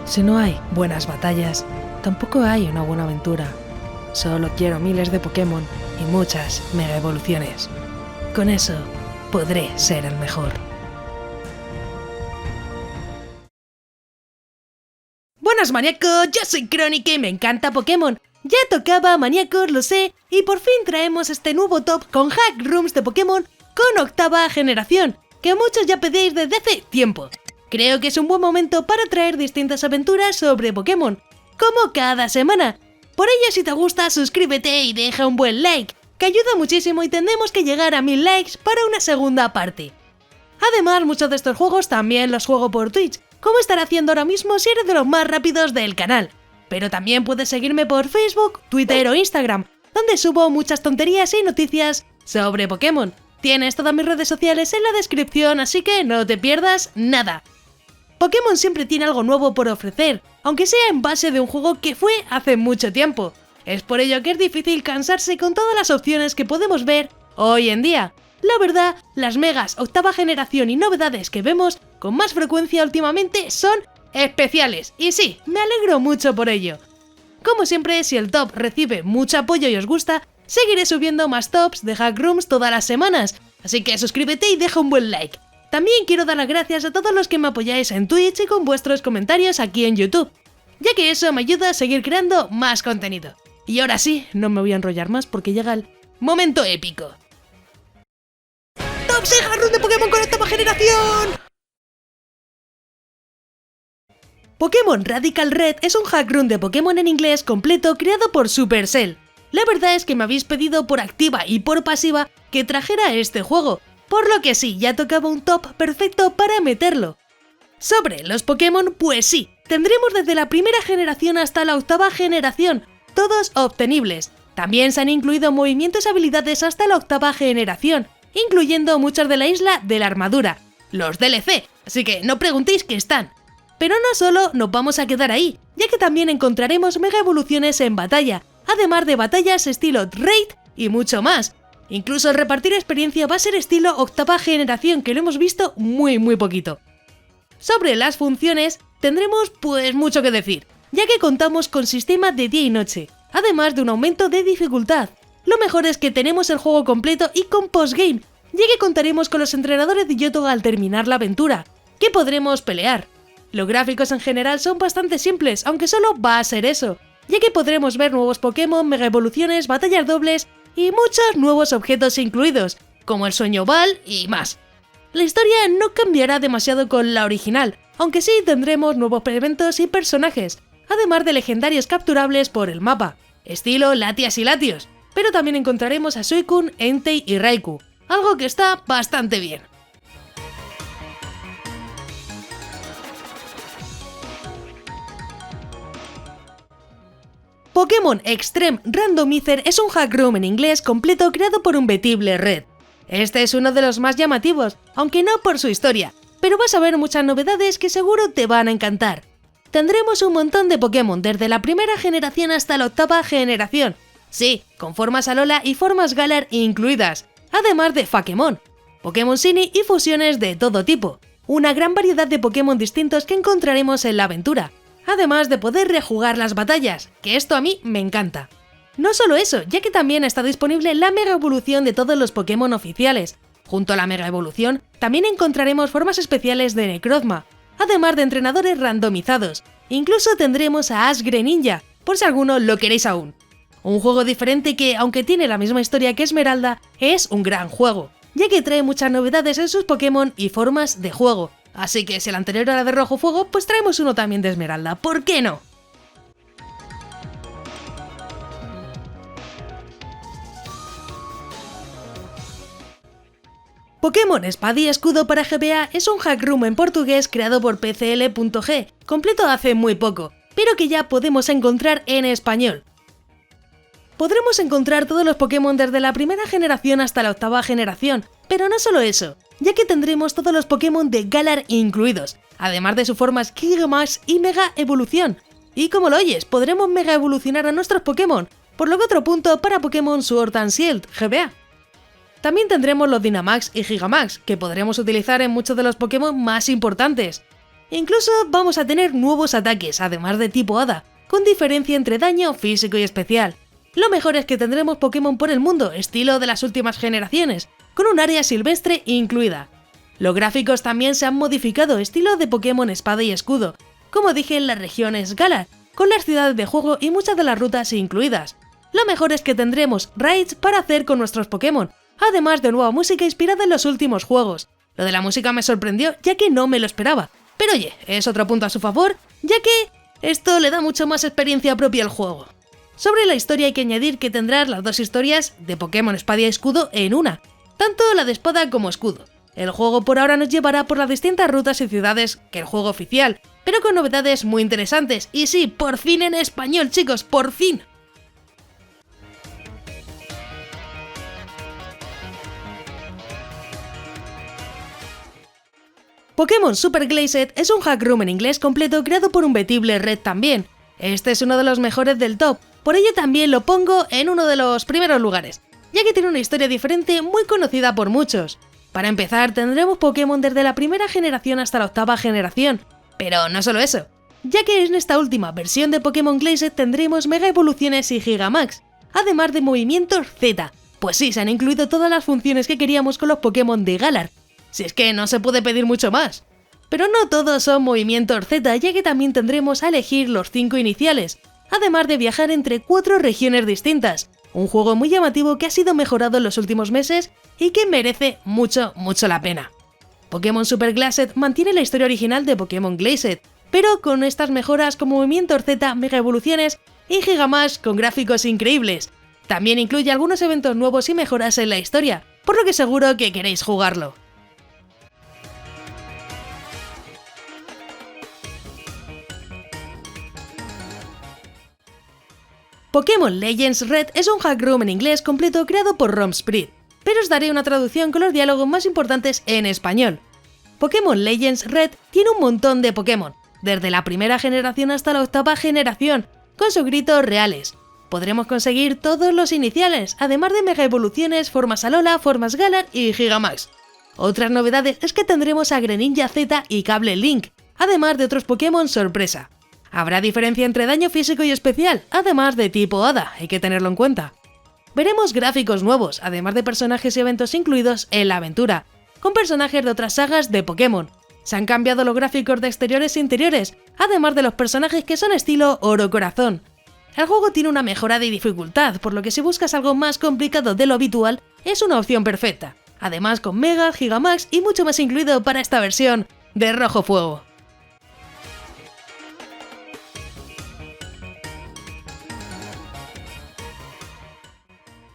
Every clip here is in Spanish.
Si no hay buenas batallas, tampoco hay una buena aventura. Solo quiero miles de Pokémon y muchas mega evoluciones. Con eso, podré ser el mejor. Buenas maníacos, yo soy Crónica y me encanta Pokémon. Ya tocaba, maníacos, lo sé, y por fin traemos este nuevo top con Hack Rooms de Pokémon con octava generación, que muchos ya pedíais desde hace tiempo. Creo que es un buen momento para traer distintas aventuras sobre Pokémon, como cada semana. Por ello, si te gusta, suscríbete y deja un buen like, que ayuda muchísimo y tendremos que llegar a 1000 likes para una segunda parte. Además, muchos de estos juegos también los juego por Twitch, como estaré haciendo ahora mismo si eres de los más rápidos del canal. Pero también puedes seguirme por Facebook, Twitter o Instagram, donde subo muchas tonterías y noticias sobre Pokémon. Tienes todas mis redes sociales en la descripción, así que no te pierdas nada. Pokémon siempre tiene algo nuevo por ofrecer, aunque sea en base de un juego que fue hace mucho tiempo. Es por ello que es difícil cansarse con todas las opciones que podemos ver hoy en día. La verdad, las megas, octava generación y novedades que vemos con más frecuencia últimamente son especiales, y sí, me alegro mucho por ello. Como siempre, si el top recibe mucho apoyo y os gusta, seguiré subiendo más tops de Hack Rooms todas las semanas, así que suscríbete y deja un buen like. También quiero dar las gracias a todos los que me apoyáis en Twitch y con vuestros comentarios aquí en YouTube, ya que eso me ayuda a seguir creando más contenido. Y ahora sí, no me voy a enrollar más porque llega el momento épico. ¡Top 6 Hack Room de Pokémon con octava generación! Pokémon Radical Red es un Hack Room de Pokémon en inglés completo creado por Supercell. La verdad es que me habéis pedido por activa y por pasiva que trajera este juego, por lo que sí, ya tocaba un top perfecto para meterlo. Sobre los Pokémon, pues sí, tendremos desde la primera generación hasta la octava generación, todos obtenibles. También se han incluido movimientos y habilidades hasta la octava generación, incluyendo muchas de la isla de la armadura, los DLC, así que no preguntéis qué están. Pero no solo nos vamos a quedar ahí, ya que también encontraremos mega evoluciones en batalla, además de batallas estilo Raid y mucho más. Incluso el repartir experiencia va a ser estilo octava generación, que lo hemos visto muy poquito. Sobre las funciones, tendremos pues mucho que decir, ya que contamos con sistema de día y noche, además de un aumento de dificultad. Lo mejor es que tenemos el juego completo y con postgame, ya que contaremos con los entrenadores de Yoto al terminar la aventura, que podremos pelear. Los gráficos en general son bastante simples, aunque solo va a ser eso, ya que podremos ver nuevos Pokémon, mega evoluciones, batallas dobles y muchos nuevos objetos incluidos, como el sueño Ball y más. La historia no cambiará demasiado con la original, aunque sí tendremos nuevos eventos y personajes, además de legendarios capturables por el mapa, estilo Latias y Latios, pero también encontraremos a Suicune, Entei y Raikou, algo que está bastante bien. Pokémon Extreme Randomizer es un Hack Room en inglés completo creado por Unbeatable Red. Este es uno de los más llamativos, aunque no por su historia, pero vas a ver muchas novedades que seguro te van a encantar. Tendremos un montón de Pokémon desde la primera generación hasta la octava generación, sí, con formas Alola y formas Galar incluidas, además de Fakemon, Pokémon Shiny y fusiones de todo tipo, una gran variedad de Pokémon distintos que encontraremos en la aventura. Además de poder rejugar las batallas, que esto a mí me encanta. No solo eso, ya que también está disponible la mega evolución de todos los Pokémon oficiales. Junto a la mega evolución, también encontraremos formas especiales de Necrozma, además de entrenadores randomizados. Incluso tendremos a Ash Greninja, por si alguno lo queréis aún. Un juego diferente que, aunque tiene la misma historia que Esmeralda, es un gran juego, ya que trae muchas novedades en sus Pokémon y formas de juego. Así que si el anterior era de Rojo Fuego, pues traemos uno también de Esmeralda, ¿por qué no? Pokémon Espada y Escudo para GBA es un Hack Room en portugués creado por PCL.G, completo hace muy poco, pero que ya podemos encontrar en español. Podremos encontrar todos los Pokémon desde la primera generación hasta la octava generación, pero no solo eso, ya que tendremos todos los Pokémon de Galar incluidos, además de sus formas Gigamax y Mega Evolución. Y como lo oyes, podremos Mega Evolucionar a nuestros Pokémon, por lo que otro punto para Pokémon Sword and Shield, GBA. También tendremos los Dynamax y Gigamax, que podremos utilizar en muchos de los Pokémon más importantes. Incluso vamos a tener nuevos ataques, además de tipo hada, con diferencia entre daño físico y especial. Lo mejor es que tendremos Pokémon por el mundo, estilo de las últimas generaciones, con un área silvestre incluida. Los gráficos también se han modificado, estilo de Pokémon Espada y Escudo, como dije en las regiones Galar, con las ciudades de juego y muchas de las rutas incluidas. Lo mejor es que tendremos raids para hacer con nuestros Pokémon, además de nueva música inspirada en los últimos juegos. Lo de la música me sorprendió, ya que no me lo esperaba, pero oye, es otro punto a su favor, ya que esto le da mucho más experiencia propia al juego. Sobre la historia hay que añadir que tendrás las dos historias de Pokémon Espada y Escudo en una, tanto la de Espada como Escudo. El juego por ahora nos llevará por las distintas rutas y ciudades que el juego oficial, pero con novedades muy interesantes, y sí, por fin en español, chicos, por fin. Pokémon Super Glazed es un hack room en inglés completo creado por Unbeatable Red también. Este es uno de los mejores del top, por ello también lo pongo en uno de los primeros lugares, ya que tiene una historia diferente muy conocida por muchos. Para empezar, tendremos Pokémon desde la primera generación hasta la octava generación, pero no solo eso, ya que en esta última versión de Pokémon Glazed tendremos Mega Evoluciones y Gigamax, además de movimientos Z, pues sí, se han incluido todas las funciones que queríamos con los Pokémon de Galar. Si es que no se puede pedir mucho más. Pero no todos son movimientos Z, ya que también tendremos a elegir los 5 iniciales, además de viajar entre 4 regiones distintas. Un juego muy llamativo que ha sido mejorado en los últimos meses y que merece mucho la pena. Pokémon Super Glazed mantiene la historia original de Pokémon Glazed, pero con estas mejoras como movimientos Z, Mega Evoluciones y Gigamax con gráficos increíbles. También incluye algunos eventos nuevos y mejoras en la historia, por lo que seguro que queréis jugarlo. Pokémon Legends Red es un hack room en inglés completo creado por RomSprit, pero os daré una traducción con los diálogos más importantes en español. Pokémon Legends Red tiene un montón de Pokémon, desde la primera generación hasta la octava generación, con sus gritos reales. Podremos conseguir todos los iniciales, además de Mega Evoluciones, Formas Alola, Formas Galar y Gigamax. Otras novedades es que tendremos a Greninja Z y Cable Link, además de otros Pokémon sorpresa. Habrá diferencia entre daño físico y especial, además de tipo hada, hay que tenerlo en cuenta. Veremos gráficos nuevos, además de personajes y eventos incluidos en la aventura, con personajes de otras sagas de Pokémon. Se han cambiado los gráficos de exteriores e interiores, además de los personajes que son estilo Oro Corazón. El juego tiene una mejora de dificultad, por lo que si buscas algo más complicado de lo habitual, es una opción perfecta. Además con Mega, Gigamax y mucho más incluido para esta versión de Rojo Fuego.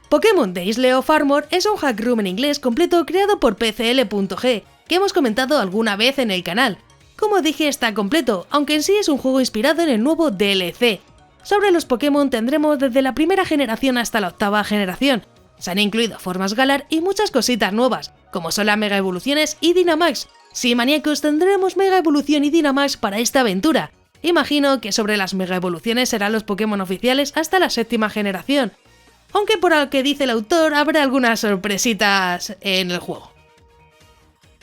Pokémon Daisy of Armor es un hack room en inglés completo creado por PCL.G, que hemos comentado alguna vez en el canal. Como dije, está completo, aunque en sí es un juego inspirado en el nuevo DLC. Sobre los Pokémon tendremos desde la primera generación hasta la octava generación. Se han incluido formas Galar y muchas cositas nuevas, como son las Mega Evoluciones y Dynamax. Sí, maníacos, tendremos Mega Evolución y Dynamax para esta aventura. Imagino que sobre las Mega Evoluciones serán los Pokémon oficiales hasta la séptima generación. Aunque por lo que dice el autor habrá algunas sorpresitas en el juego.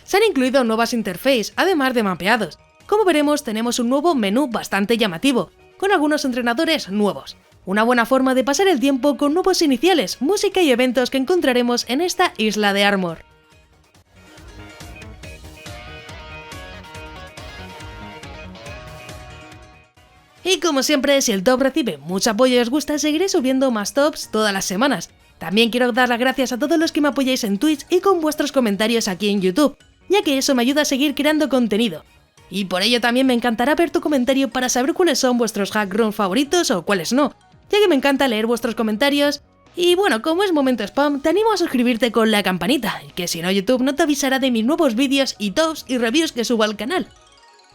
Se han incluido nuevas interfaces, además de mapeados. Como veremos, tenemos un nuevo menú bastante llamativo, con algunos entrenadores nuevos. Una buena forma de pasar el tiempo con nuevos iniciales, música y eventos que encontraremos en esta isla de Armor. Y como siempre, si el top recibe mucho apoyo y os gusta, seguiré subiendo más tops todas las semanas. También quiero dar las gracias a todos los que me apoyáis en Twitch y con vuestros comentarios aquí en YouTube, ya que eso me ayuda a seguir creando contenido. Y por ello también me encantará ver tu comentario para saber cuáles son vuestros hack room favoritos o cuáles no, ya que me encanta leer vuestros comentarios. Y bueno, como es momento spam, te animo a suscribirte con la campanita, que si no YouTube no te avisará de mis nuevos vídeos y tops y reviews que subo al canal.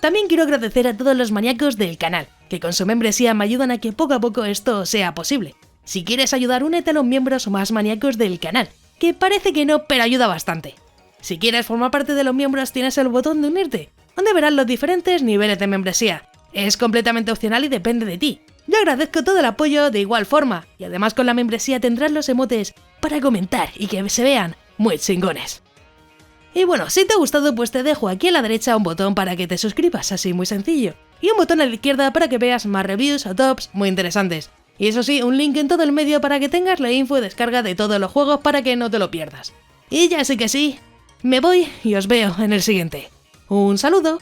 También quiero agradecer a todos los maníacos del canal, que con su membresía me ayudan a que poco a poco esto sea posible. Si quieres ayudar, únete a los miembros más maníacos del canal, que parece que no, pero ayuda bastante. Si quieres formar parte de los miembros, tienes el botón de unirte, donde verás los diferentes niveles de membresía. Es completamente opcional y depende de ti. Yo agradezco todo el apoyo de igual forma, y además con la membresía tendrás los emotes para comentar y que se vean muy chingones. Y bueno, si te ha gustado pues te dejo aquí a la derecha un botón para que te suscribas, así muy sencillo. Y un botón a la izquierda para que veas más reviews o tops muy interesantes. Y eso sí, un link en todo el medio para que tengas la info y descarga de todos los juegos para que no te lo pierdas. Y ya sí que sí, me voy y os veo en el siguiente. ¡Un saludo!